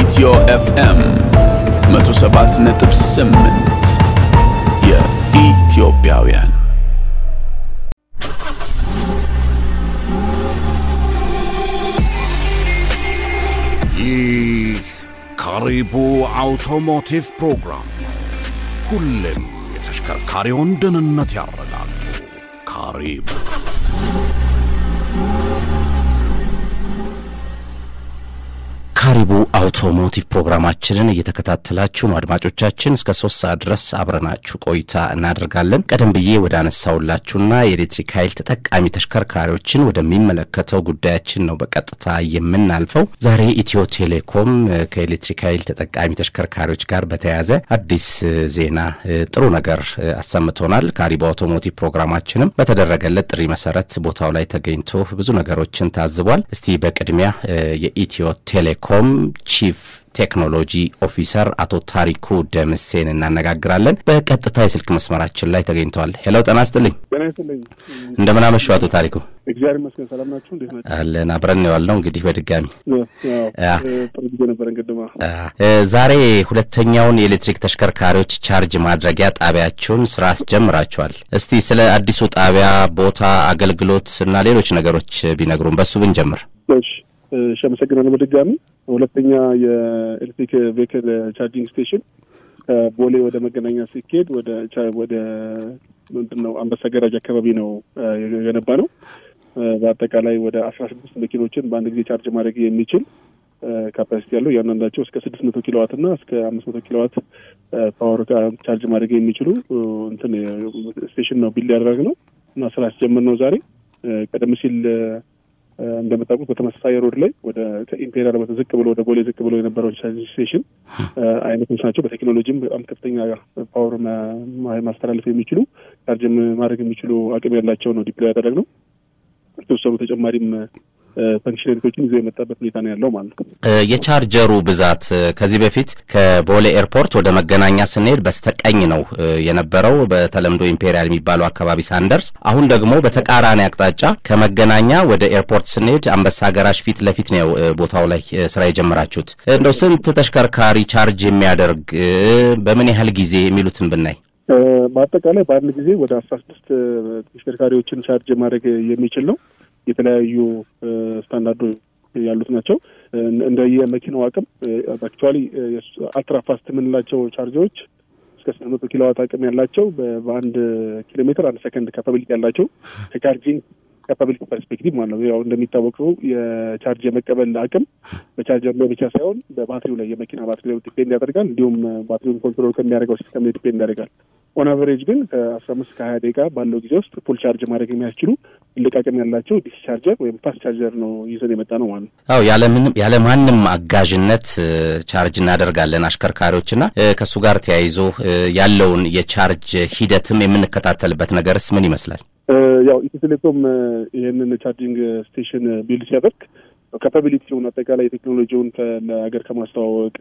ኢትዮ ኤፍኤም 107.8 የኢትዮጵያውያን ካሪቡ አውቶሞቲቭ ፕሮግራም ሁሌም የተሽከርካሪውን ደህንነት ያረጋግጡ። ካሪቡ አውቶሞቲቭ ፕሮግራማችንን እየተከታተላችሁ ነው አድማጮቻችን። እስከ 3 ሰዓት ድረስ አብረናችሁ ቆይታ እናደርጋለን። ቀደም ብዬ ወደ አነሳውላችሁና የኤሌክትሪክ ኃይል ተጠቃሚ ተሽከርካሪዎችን ወደሚመለከተው ጉዳያችን ነው በቀጥታ የምናልፈው። ዛሬ ኢትዮ ቴሌኮም ከኤሌክትሪክ ኃይል ተጠቃሚ ተሽከርካሪዎች ጋር በተያያዘ አዲስ ዜና ጥሩ ነገር አሰምቶናል። ካሪቡ አውቶሞቲቭ ፕሮግራማችንም በተደረገለት ጥሪ መሰረት ቦታው ላይ ተገኝቶ ብዙ ነገሮችን ታዝቧል። እስቲ በቅድሚያ የኢትዮ ቴሌኮም ቺፍ ቴክኖሎጂ ኦፊሰር አቶ ታሪኩ ደምሴን እናነጋግራለን። በቀጥታ የስልክ መስመራችን ላይ ተገኝተዋል። ሄሎ ጤና ይስጥልኝ። እንደምን አመሹ አቶ ታሪኩ? እግዚአብሔር ይመስገን ሰላም ናችሁ? እንዴት ናችሁ? አለን አብረን ነው ያልነው እንግዲህ በድጋሚ ጥሩ ጊዜ ነበር እንግዲህ ዛሬ ሁለተኛውን የኤሌክትሪክ ተሽከርካሪዎች ቻርጅ ማድረጊያ ጣቢያችሁን ስራ አስጀምራችኋል። እስቲ ስለ አዲሱ ጣቢያ ቦታ፣ አገልግሎት እና ሌሎች ነገሮች ቢነግሩን በሱ ብንጀምር። እሺ አመሰግናለሁ። በድጋሚ ሁለተኛ የኤሌክትሪክ ቬሂክል ቻርጂንግ ስቴሽን ቦሌ ወደ መገናኛ ሲኬድ ወደ ምንድነው አንበሳ ገራጅ አካባቢ ነው የገነባ ነው። በአጠቃላይ ወደ 16 መኪኖችን በአንድ ጊዜ ቻርጅ ማድረግ የሚችል ካፓሲቲ ያለው ያንንዳቸው እስከ 600 ኪሎዋት እና እስከ 500 ኪሎዋት ፓወር ቻርጅ ማድረግ የሚችሉ ስቴሽን ነው ቢልድ ያደረግነው እና ስራ አስጀምረናል ዛሬ። ቀደም ሲል እንደምታውቁት በተመሳሳይ ሮድ ላይ ወደ ከኢምፔሪያል በተዘቅ ብሎ ወደ ቦሌ ዝቅ ብሎ የነበረው ቻርጂንግ ስቴሽን አይነቶች ናቸው። በቴክኖሎጂም በጣም ከፍተኛ ፓወር ማስተላለፍ የሚችሉ ቻርጅ ማድረግ የሚችሉ አቅም ያላቸው ነው ዲፕሎይ ያደረግነው። የተወሰኑ ተጨማሪም ፈንክሽናሊቲዎችን ይዞ የመጣበት ሁኔታ ነው ያለው ማለት ነው። የቻርጀሩ ብዛት ከዚህ በፊት ከቦሌ ኤርፖርት ወደ መገናኛ ስንሄድ በስተቀኝ ነው የነበረው በተለምዶ ኢምፔሪያል የሚባለው አካባቢ ሳንደርስ፣ አሁን ደግሞ በተቃራኒ አቅጣጫ ከመገናኛ ወደ ኤርፖርት ስንሄድ አንበሳ ገራጅ ፊት ለፊት ነው ቦታው ላይ ስራ የጀመራችሁት። እንደው ስንት ተሽከርካሪ ቻርጅ የሚያደርግ በምን ያህል ጊዜ የሚሉትን ብናይ? በአጠቃላይ በአንድ ጊዜ ወደ 16 ተሽከርካሪዎችን ቻርጅ ማድረግ የሚችል ነው። የተለያዩ ስታንዳርዶች ያሉት ናቸው። እንደየመኪናው አቅም አክቹአሊ አልትራ ፋስት የምንላቸው ቻርጀሮች እስከ 600 ኪሎዋት አቅም ያላቸው በአንድ ኪሎ ሜትር 1 ሰከንድ ካፓቢሊቲ ያላቸው ከቻርጂንግ ካፓቢሊቲ ፐርስፔክቲቭ ማለት ነው። ያው እንደሚታወቀው የቻርጅ የመቀበል አቅም በቻርጀር ላይ ብቻ ሳይሆን በባትሪው ላይ የመኪና ባትሪ ላይ ዲፔንድ ያደርጋል። እንዲሁም ባትሪውን ኮንትሮል ከሚያደርገው ሲስተም ላይ ዲፔንድ ያደርጋል። ኦን አቨሬጅ ግን ከ15 እስከ 20 ደቂቃ ባለው ጊዜ ውስጥ ፉል ቻርጅ ማድረግ የሚያስችሉ ትልቅ አቅም ያላቸው ዲሲ ቻርጀር ወይም ፋስት ቻርጀር ነው ይዘን የመጣ ነው ማለት ነው። አዎ ያለ ማንም አጋዥነት ቻርጅ እናደርጋለን አሽከርካሪዎችና ከሱ ጋር ተያይዞ ያለውን የቻርጅ ሂደትም የምንከታተልበት ነገርስ ምን ይመስላል? ያው ኢትዮ ቴሌኮም ይሄንን ቻርጂንግ ስቴሽን ቢልድ ሲያደርግ ካፓቢሊቲውን አጠቃላይ ቴክኖሎጂውን ለሀገር ከማስተዋወቅ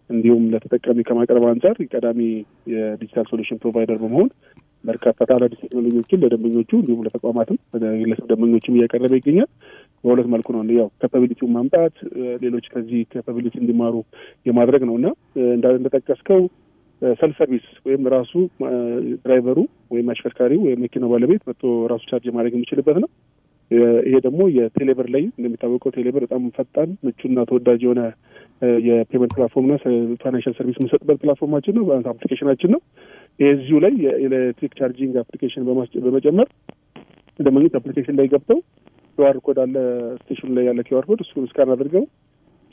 እንዲሁም ለተጠቃሚ ከማቅረብ አንፃር ቀዳሚ የዲጂታል ሶሉሽን ፕሮቫይደር በመሆን በርካታ አዳዲስ ቴክኖሎጂዎችን ለደንበኞቹ እንዲሁም ለተቋማትም ለግለሰብ ደንበኞችም እያቀረበ ይገኛል። በሁለት መልኩ ነው። ያው ካፓቢሊቲውን ማምጣት፣ ሌሎች ከዚህ ካፓቢሊቲ እንዲማሩ የማድረግ ነውና እንደጠቀስከው ሰልፍ ሰርቪስ ወይም ራሱ ድራይቨሩ ወይም አሽከርካሪው ወይም መኪናው ባለቤት መጥቶ ራሱ ቻርጅ ማድረግ የሚችልበት ነው። ይሄ ደግሞ የቴሌብር ላይ እንደሚታወቀው ቴሌብር በጣም ፈጣን ምቹና ተወዳጅ የሆነ የፔመንት ፕላትፎርምና ፋይናንሻል ሰርቪስ የምንሰጥበት ፕላትፎርማችን ነው፣ አፕሊኬሽናችን ነው። እዚሁ ላይ የኤሌክትሪክ ቻርጂንግ አፕሊኬሽን በመጨመር ደንበኞች አፕሊኬሽን ላይ ገብተው ኪውአር ኮድ አለ ስቴሽኑ ላይ ያለ ኪውአር ኮድ እሱን ስካን አድርገው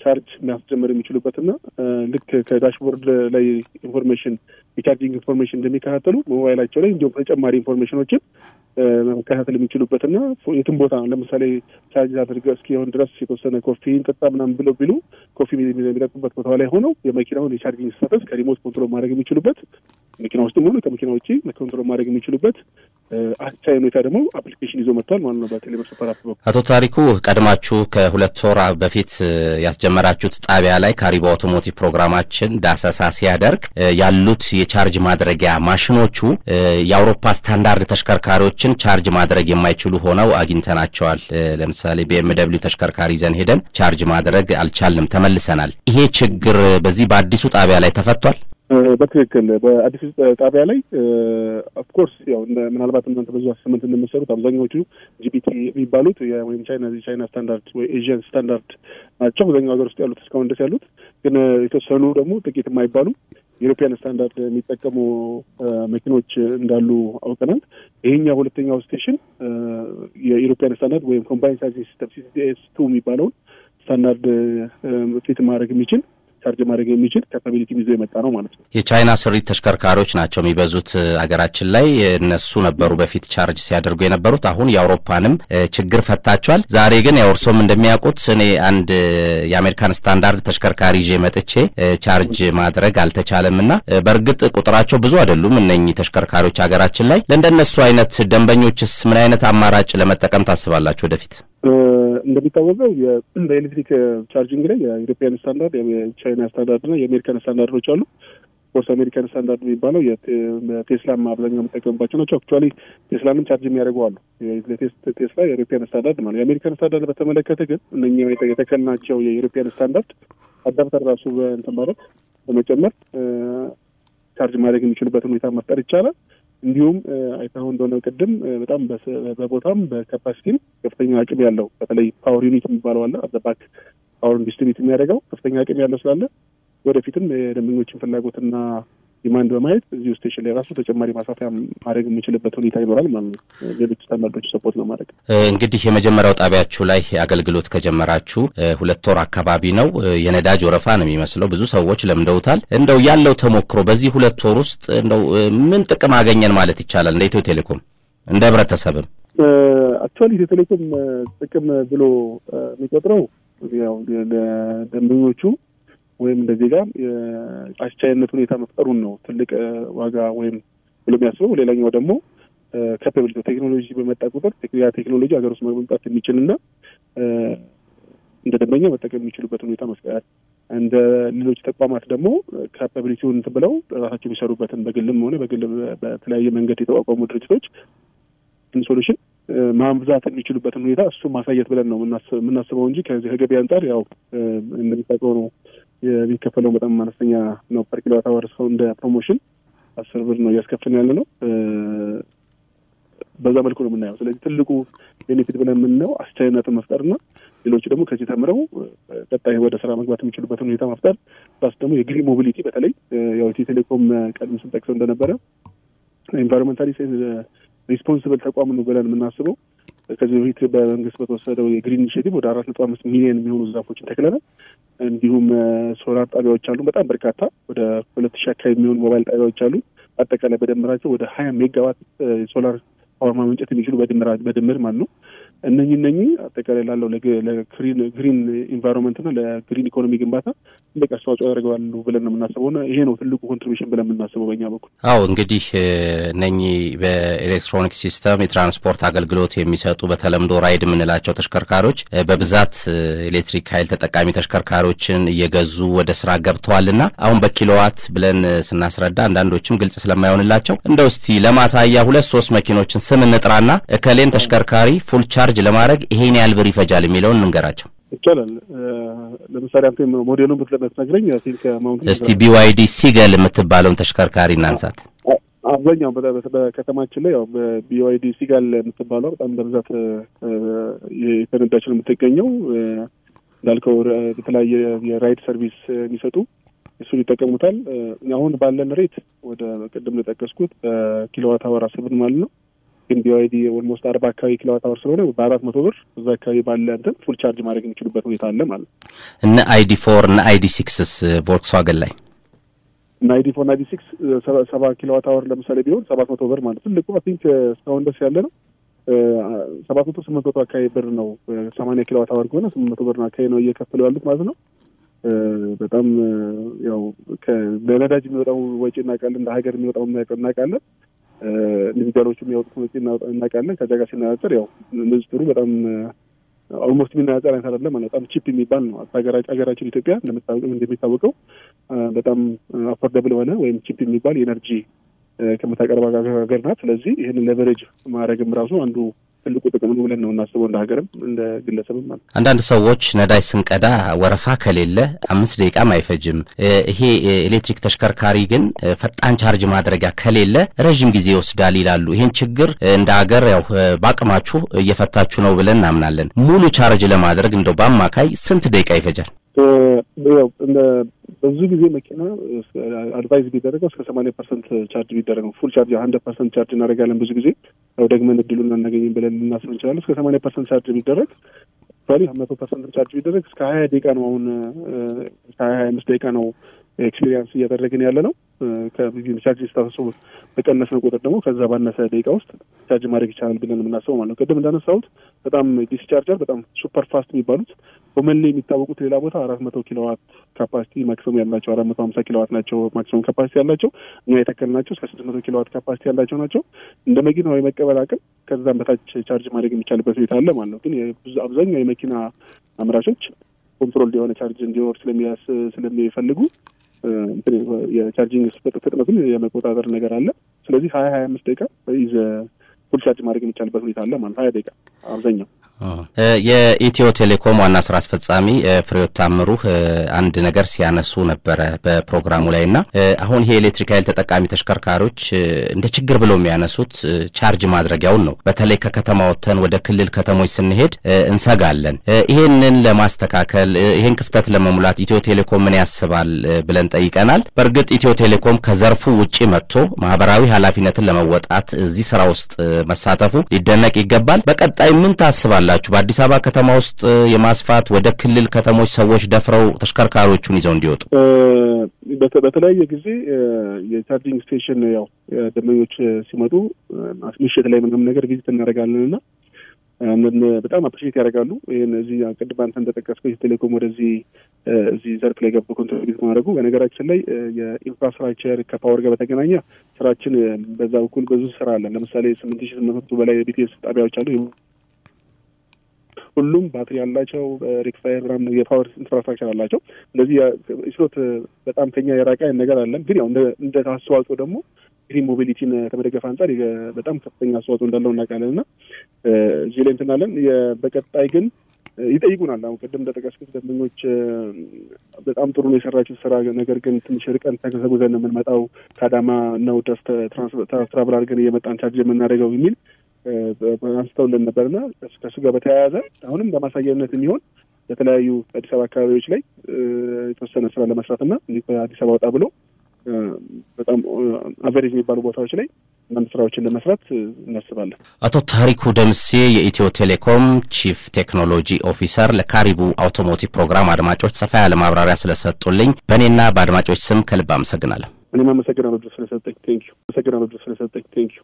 ቻርጅ የሚያስጀምር የሚችሉበትና ልክ ከዳሽቦርድ ላይ ኢንፎርሜሽን የቻርጂንግ ኢንፎርሜሽን እንደሚከታተሉ ሞባይላቸው ላይ እንዲሁም ተጨማሪ ኢንፎርሜሽኖችን መከታተል የሚችሉበትና የትም ቦታ ለምሳሌ ቻርጅ አድርገው እስኪሆን ድረስ የተወሰነ ኮፊ እንጠጣ ምናምን ብለው ቢሉ ኮፊ የሚጠጡበት ቦታ ላይ ሆነው የመኪናውን የቻርጂንግ ስታተስ ከሪሞት ኮንትሮል ማድረግ የሚችሉበት መኪና ውስጥ ሆኖ ከመኪና ውጪ ኮንትሮል ማድረግ የሚችሉበት አቻይ ሁኔታ ደግሞ አፕሊኬሽን ይዞ መጥቷል ማለት ነው በቴሌብር ሱፐር አፕ። አቶ ታሪኩ ቀድማችሁ ከ2 ወር በፊት ያስጀመራችሁት ጣቢያ ላይ ካሪቡ አውቶሞቲቭ ፕሮግራማችን ዳሰሳ ሲያደርግ ያሉት የቻርጅ ማድረጊያ ማሽኖቹ የአውሮፓ ስታንዳርድ ተሽከርካሪዎችን ቻርጅ ማድረግ የማይችሉ ሆነው አግኝተናቸዋል። ለምሳሌ BMW ተሽከርካሪ ዘን ሄደን ቻርጅ ማድረግ አልቻልንም፣ ተመልሰናል። ይሄ ችግር በዚህ በአዲሱ ጣቢያ ላይ ተፈቷል? በትክክል በአዲስ ጣቢያ ላይ ኦፍ ኮርስ ያው ምናልባት እናንተ ብዙ አሰመንት እንደምትሰሩት አብዛኛዎቹ ጂፒቲ የሚባሉት ወይም ቻይና ስታንዳርድ ወይ ኤዥያን ስታንዳርድ ናቸው አብዛኛው ሀገር ውስጥ ያሉት እስካሁን ድረስ ያሉት። ግን የተወሰኑ ደግሞ ጥቂት የማይባሉ ዩሮፒያን ስታንዳርድ የሚጠቀሙ መኪኖች እንዳሉ አውቀናል። ይሄኛው ሁለተኛው ስቴሽን የዩሮፒያን ስታንዳርድ ወይም ኮምባይንድ ቻርጂንግ ሲስተም CCS2 የሚባለውን ስታንዳርድ ፊት ማድረግ የሚችል ቻርጅ ማድረግ የሚችል ካፓቢሊቲ ይዞ የመጣ ነው ማለት ነው። የቻይና ስሪት ተሽከርካሪዎች ናቸው የሚበዙት አገራችን ላይ። እነሱ ነበሩ በፊት ቻርጅ ሲያደርጉ የነበሩት። አሁን የአውሮፓንም ችግር ፈታቸዋል። ዛሬ ግን ያወርሶም እንደሚያውቁት እኔ አንድ የአሜሪካን ስታንዳርድ ተሽከርካሪ ይዤ መጥቼ ቻርጅ ማድረግ አልተቻለምና በእርግጥ ቁጥራቸው ብዙ አይደሉም እነኚህ ተሽከርካሪዎች አገራችን ላይ። ለእንደነሱ አይነት ደንበኞችስ ምን አይነት አማራጭ ለመጠቀም ታስባላችሁ ወደፊት? እንደሚታወቀው በኤሌክትሪክ ቻርጂንግ ላይ የዩሮፒያን ስታንዳርድ የቻይና ስታንዳርድ እና የአሜሪካን ስታንዳርዶች አሉ። ኮርስ አሜሪካን ስታንዳርድ የሚባለው የቴስላም አብዛኛው የሚጠቀምባቸው ናቸው። አክቹዋሊ ቴስላንም ቻርጅ የሚያደርጉ አሉ። ቴስላ የዩሮፒያን ስታንዳርድ ማለት የአሜሪካን ስታንዳርድ በተመለከተ ግን እነኛ የተከልናቸው የዩሮፒያን ስታንዳርድ አዳፕተር ራሱ እንትን ማለት በመጨመር ቻርጅ ማድረግ የሚችሉበትን ሁኔታ መፍጠር ይቻላል። እንዲሁም አይታው እንደሆነ ቅድም በጣም በቦታም በካፓሲቲም ከፍተኛ አቅም ያለው በተለይ ፓወር ዩኒት የሚባለው አለ አዘባክ ፓወር ዲስትሪቢዩት የሚያደርገው ከፍተኛ አቅም ያለው ስላለ ወደፊትም የደንበኞችን ፍላጎትና ዲማንድ በማየት እዚህ ስቴሽን ላይ ራሱ ተጨማሪ ማሳፊያ ማድረግ የሚችልበት ሁኔታ ይኖራል ማለት ነው። ሌሎች ስታንዳርዶች ሰፖርት ነው ማድረግ። እንግዲህ የመጀመሪያው ጣቢያችሁ ላይ አገልግሎት ከጀመራችሁ 2 ወር አካባቢ ነው። የነዳጅ ወረፋ ነው የሚመስለው። ብዙ ሰዎች ለምደውታል። እንደው ያለው ተሞክሮ በዚህ 2 ወር ውስጥ እንደው ምን ጥቅም አገኘን ማለት ይቻላል እንደ ኢትዮ ቴሌኮም እንደ ህብረተሰብም? አክቹዋሊ ኢትዮ ቴሌኮም ጥቅም ብሎ የሚቆጥረው ያው ደንበኞቹ ወይም እንደዚህ ጋር አስቻይነት ሁኔታ መፍጠሩን ነው ትልቅ ዋጋ ወይም ብሎ የሚያስበው። ሌላኛው ደግሞ ካፓቢሊቲ ቴክኖሎጂ በመጣ ቁጥር ቴክኖሎጂ ሀገር ውስጥ መምጣት የሚችልና እንደ ደንበኛ መጠቀም የሚችሉበት ሁኔታ መፍጠር፣ እንደ ሌሎች ተቋማት ደግሞ ካፓቢሊቲውን ብለው ራሳቸው የሚሰሩበትን በግልም ሆነ በተለያየ መንገድ የተቋቋሙ ድርጅቶች ሶሉሽን ማምዛት የሚችሉበትን ሁኔታ እሱ ማሳየት ብለን ነው የምናስበው እንጂ ከገበያ አንጻር ያው እንደሚታወቀው ነው የሚከፈለው በጣም አነስተኛ ነው። ፐር ኪሎዋት አወር ሰው እንደ ፕሮሞሽን 10 ብር ነው እያስከፈልን ያለ ነው። በዛ መልኩ ነው የምናየው። ስለዚህ ትልቁ ቤኔፊት ብለን የምናየው አስቻይነትን መፍጠርና ሌሎች ደግሞ ከዚህ ተምረው ቀጣይ ወደ ስራ መግባት የሚችሉበትን ሁኔታ መፍጠር ፕላስ ደግሞ የግሪን ሞቢሊቲ በተለይ ያው ኢትዮ ቴሌኮም ቀድም ስንጠቅሰው እንደነበረ ኢንቫይሮንመንታሊ ሪስፖንሲብል ተቋም ነው ብለን የምናስበው። ከዚህ በፊት በመንግስት በተወሰደው የግሪን ኢኒሼቲቭ ወደ 4.5 ሚሊዮን የሚሆኑ ዛፎችን ተክለናል። እንዲሁም ሶላር ጣቢያዎች አሉ በጣም በርካታ ወደ 2000 አካባቢ የሚሆኑ ሞባይል ጣቢያዎች አሉ። አጠቃላይ በደምራቸው ወደ 20 ሜጋዋት ሶላር ፓወር ማመንጨት የሚችሉ በድምር ማለት ነው። እነኚህ አጠቃላይ ላለው ለግሪን ኢንቫይሮንመንት እና ለግሪን ኢኮኖሚ ግንባታ ትልቅ አስተዋጽኦ ያደርጋሉ ብለን ነው የምናስበውና ይሄ ነው ትልቁ ኮንትሪቢዩሽን ብለን የምናስበው በእኛ በኩል። አዎ እንግዲህ እነኚህ በኤሌክትሮኒክ ሲስተም የትራንስፖርት አገልግሎት የሚሰጡ በተለምዶ ራይድ የምንላቸው ተሽከርካሪዎች በብዛት ኤሌክትሪክ ኃይል ተጠቃሚ ተሽከርካሪዎችን እየገዙ ወደ ስራ ገብተዋልና አሁን በኪሎዋት ብለን ስናስረዳ አንዳንዶችም ግልጽ ስለማይሆንላቸው እንደው እስቲ ለማሳያ 2-3 መኪኖችን ስም እንጥራና እከሌን ተሽከርካሪ ፉል ቻርጅ ለማድረግ ይሄን ያህል ብር ይፈጃል የሚለውን እንገራቸው ይቻላል። ለምሳሌ አንተ ሞዴሉን ብትነግረኝ አቲንክ ማውንት እስቲ BYD ሲገል የምትባለውን ተሽከርካሪ እናንሳት። አብዛኛው በከተማችን ላይ ያው BYD ሲጋል የምትባለው በጣም በብዛት የተነዳች ነው የምትገኘው። እንዳልከው በተለያየ የራይድ ሰርቪስ የሚሰጡ እሱን ይጠቀሙታል። አሁን ባለን ሬት ወደ ቅድም ለጠቀስኩት ኪሎዋት አወር 10 ብር ማለት ነው። ግን BYD ኦልሞስት 40 አካባቢ ኪሎዋት አወር ስለሆነ በ400 ብር እዛ አካባቢ ባለ እንትን ፉል ቻርጅ ማድረግ የሚችሉበት ሁኔታ አለ ማለት ነው። እና ID4 እና ID6ስ ቮልክስዋገን ላይ እና ID4 እና ID6 70 ኪሎዋት አወር ለምሳሌ ቢሆን 700 ብር ማለት ትልቁ አይ ቲንክ እስካሁን ደስ ያለ ነው። 700 አካባቢ ብር ነው 80 ኪሎዋት አወር ከሆነ 800 ብር አካባቢ ነው እየከፈሉ ያሉት ማለት ነው። በጣም ያው ከነዳጅ የሚወጣው ወጪ እናውቃለን፣ እንደ ሀገር የሚወጣው እናውቃለን። ኢንዲቪጁዋሎቹ የሚያወጡት ወጪ እናውቃለን። ከዛ ጋር ሲነጻጸር ያው ንጽጽሩ በጣም ኦልሞስት የሚነጻጸር አይደለም ማለት በጣም ቺፕ የሚባል ነው። ሀገራችን ኢትዮጵያ እንደሚታወቀው በጣም አፎርደብል ሆነ ወይም ቺፕ የሚባል የኤነርጂ ከመታቀርባ ሀገር ናት። ስለዚህ ይሄንን ሌቨሬጅ ማድረግም ራሱ አንዱ ትልቁ ጥቅም ነው ብለን ነው እናስበው እንደ ሀገርም እንደ ግለሰብም ማለት። አንዳንድ ሰዎች ነዳጅ ስንቀዳ ወረፋ ከሌለ 5 ደቂቃም አይፈጅም። ይሄ ኤሌክትሪክ ተሽከርካሪ ግን ፈጣን ቻርጅ ማድረጊያ ከሌለ ረጅም ጊዜ ይወስዳል ይላሉ። ይሄን ችግር እንደ ሀገር ያው ባቅማችሁ እየፈታችሁ ነው ብለን እናምናለን። ሙሉ ቻርጅ ለማድረግ እንደው በአማካይ ስንት ደቂቃ ይፈጃል? ብዙ ጊዜ መኪና አድቫይስ ቢደረገው እስከ 80% ቻርጅ ቢደረገው ፉል ቻርጅ 100% ቻርጅ እናደርጋለን። ብዙ ጊዜ ያው ደግመን እድሉን እናገኝም ብለን ልናስብ እንችላለን። እስከ 80% ቻርጅ ቢደረግ ፋሊ 100% ቻርጅ ቢደረግ እስከ 20 ደቂቃ ነው። አሁን እስከ 25 ደቂቃ ነው ኤክስፒሪየንስ እያደረግን ያለ ነው። ከቢቪም ቻርጅ ስታተሱ በቀነስን ቁጥር ደግሞ ከዛ ባነሰ ደቂቃ ውስጥ ቻርጅ ማድረግ ይቻላል ብለን የምናስበው ማለት ነው። ቅድም እንዳነሳሁት በጣም ዲስቻርጀር በጣም ሱፐር ፋስት የሚባሉት በመሌ የሚታወቁት ሌላ ቦታ 400 ኪሎዋት ካፓሲቲ ማክሲመም ያላቸው 450 ኪሎዋት ናቸው ማክሲመም ካፓሲቲ ያላቸው። እኛ የተከልናቸው እስከ 600 ኪሎዋት ካፓሲቲ ያላቸው ናቸው። እንደ መኪናው የመቀበል አቅም ከዛም በታች ቻርጅ ማድረግ የሚቻልበት ሁኔታ አለ ማለት ነው። ግን አብዛኛው የመኪና አምራቾች ኮንትሮል የሆነ ቻርጅ እንዲወር ስለሚፈልጉ የቻርጂንግ ፍጥነቱን የመቆጣጠር ነገር አለ። ስለዚህ 20-25 ደቂቃ በይዘ ፉል ቻርጅ ማድረግ የሚቻልበት ሁኔታ አለ ማለት 20 ደቂቃ አብዛኛው። የኢትዮ ቴሌኮም ዋና ስራ አስፈጻሚ ፍሬሕይወት ታምሩ አንድ ነገር ሲያነሱ ነበር በፕሮግራሙ ላይና አሁን ይሄ ኤሌክትሪክ ኃይል ተጠቃሚ ተሽከርካሪዎች እንደ ችግር ብለው የሚያነሱት ቻርጅ ማድረጊያውን ነው። በተለይ ከከተማ ወጥተን ወደ ክልል ከተሞች ስንሄድ እንሰጋለን። ይሄንን ለማስተካከል ይሄን ክፍተት ለመሙላት ኢትዮ ቴሌኮም ምን ያስባል ብለን ጠይቀናል። በእርግጥ ኢትዮ ቴሌኮም ከዘርፉ ውጪ መጥቶ ማህበራዊ ኃላፊነትን ለመወጣት እዚህ ስራ ውስጥ መሳተፉ ሊደነቅ ይገባል። በቀጣይ ምን ታስባላችሁ? በአዲስ አበባ ከተማ ውስጥ የማስፋት ወደ ክልል ከተሞች ሰዎች ደፍረው ተሽከርካሪዎቹን ይዘው እንዲወጡ በተለያየ ጊዜ የቻርጂንግ ስቴሽን ያው ደንበኞች ሲመጡ ምሽት ላይ ምንም ነገር ቪዚት እናደርጋለንና በጣም አፕሪሺየት ያደርጋሉ። ይሄን እዚህ ቅድም አንተ እንደጠቀስከው ቴሌኮም ወደዚህ እዚህ ዘርፍ ላይ ገብቶ ኮንትሪቢዩት ማድረጉ በነገራችን ላይ የኢንፍራስትራክቸር ከፓወር ጋር በተገናኘ ስራችን በዛ በኩል ብዙ ስራ አለ። ለምሳሌ 8800 በላይ ቢቲኤስ ጣቢያዎች አሉ። ሁሉም ባትሪ ያላቸው ሪክፋየር ራም የፓወር ኢንፍራስትራክቸር አላቸው። ስለዚህ ኢስሎት በጣም ከኛ የራቀ ነገር አለ። ግን ያው እንደ አስተዋጽኦ ደግሞ ግሪን ሞቢሊቲን ከመደገፍ አንጻር በጣም ከፍተኛ አስተዋጽኦ እንዳለው እናውቃለንና እዚህ ላይ እንትናለን። በቀጣይ ግን ይጠይቁናል። አሁን ቅድም እንደጠቀስኩት ደንበኞች በጣም ጥሩ ነው የሰራችው ስራ፣ ነገር ግን ትንሽ ርቀን ተጉዘን ነው የምንመጣው ከአዳማ ነው ድረስ ትራቭል አድርገን እየመጣን ቻርጅ የምናደርገው የሚል አንስተውልን ነበርና ከሱ ጋር በተያያዘ አሁንም ለማሳያነት የሚሆን በተለያዩ አዲስ አበባ አካባቢዎች ላይ የተወሰነ ስራ ለመስራትና አዲስ አበባ ወጣ ብሎ በጣም አቨሬጅ የሚባሉ ቦታዎች ላይ አንዳንድ ስራዎችን ለመስራት እናስባለን። አቶ ታሪኩ ደምሴ የኢትዮ ቴሌኮም ቺፍ ቴክኖሎጂ ኦፊሰር ለካሪቡ አውቶሞቲቭ ፕሮግራም አድማጮች ሰፋ ያለ ማብራሪያ ስለሰጡልኝ በእኔና በአድማጮች ስም ከልብ አመሰግናለሁ። እኔም አመሰግናለሁ ስለሰጠኝ። ቴንክ ዩ።